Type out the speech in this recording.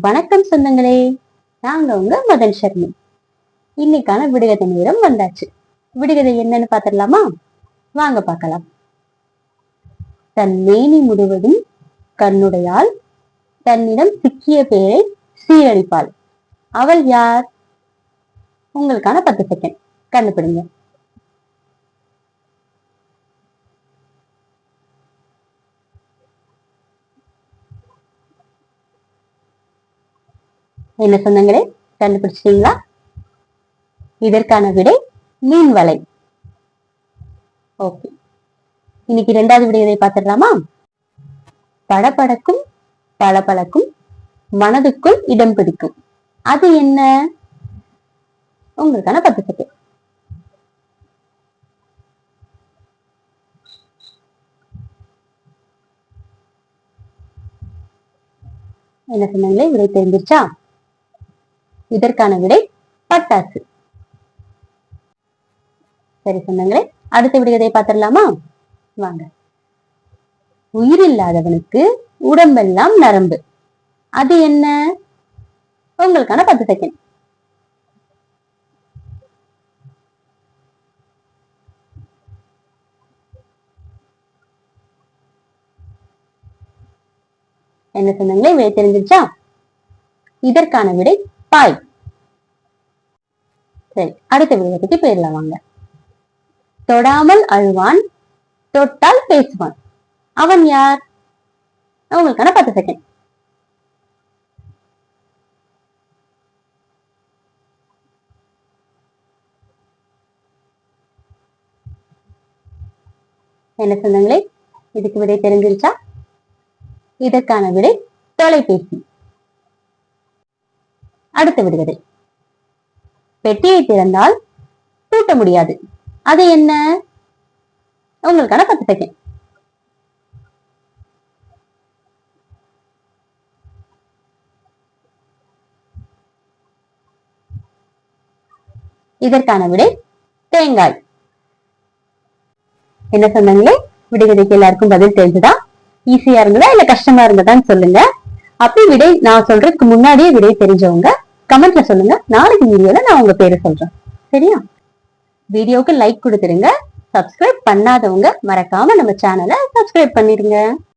வணக்கம் சொந்தங்களே, நாங்க உங்க மதன் சர்மி. இன்னைக்கான விடுகதை நேரம் வந்தாச்சு. விடுகதை என்னன்னு பாத்திரலாமா? வாங்க பார்க்கலாம். தன் மேனி முழுவதும் கண்ணுடையாள், தன்னிடம் சிக்கிய பேரை சீரழிப்பாள். அவள் யார்? உங்களுக்கான 10 செகண்ட் கண்டுபிடிங்க. என்ன சொந்தங்களே, கண்டுபிடிச்சிட்டீங்களா? இதற்கான விடை மீன்வலை. ஓகே, இன்னைக்கு 2வது விடையை பார்த்துடலாமா? படபடக்கும் பளபளக்கும் மனதுக்குள் இடம் பிடிக்கும், அது என்ன? உங்களுக்கான 10 செகண்ட். என்ன சொன்னாங்களே, விடை தெரிஞ்சிருச்சா? இதற்கான விடை பட்டாசு. சரி சொன்னாங்களே, அடுத்த விடுகதை பார்த்திடலாமா? வாங்க. உயிர் இல்லாதவனுக்கு உடம்பெல்லாம் நரம்பு, அது என்ன? உங்களுக்கான 10 செகண்ட். என்ன சொன்னாங்களே, விடை தெரிஞ்சிருச்சா? இதற்கான விடை பாய். சரி, அடுத்த விடயத்துக்கு போயிடலாம் வாங்க. தொடாமல் அழுவான், தொட்டால் பேசுவான், அவன் யார்? உங்களுக்கான 10 செகண்ட். என்ன சொன்னாங்களே, இதுக்கு விடை தெரிஞ்சிருச்சா? இதற்கான விடை தொலைபேசி. அடுத்த விடுகதை. பெட்டியை திறந்தால் பூட்ட முடியாது, அது என்ன? உங்களுக்கான 10 செகண்ட். இதற்கான விடை தேங்காய். என்ன சொன்னாங்களே, விடுகதைக்கு எல்லாருக்கும் பதில் தெரிஞ்சுதா? ஈஸியா இருந்ததா இல்ல கஷ்டமா இருந்ததான்னு சொல்லுங்க. அப்படி விடை நான் சொல்றதுக்கு முன்னாடியே விடை தெரிஞ்சவங்க கமெண்ட்ல சொல்லுங்க. நாளைக்கு வீடியோல நான் உங்க பேரை சொல்றேன். சரியா? வீடியோக்கு லைக் கொடுத்துருங்க. சப்ஸ்கிரைப் பண்ணாதவங்க மறக்காம நம்ம சேனலை சப்ஸ்கிரைப் பண்ணிருங்க.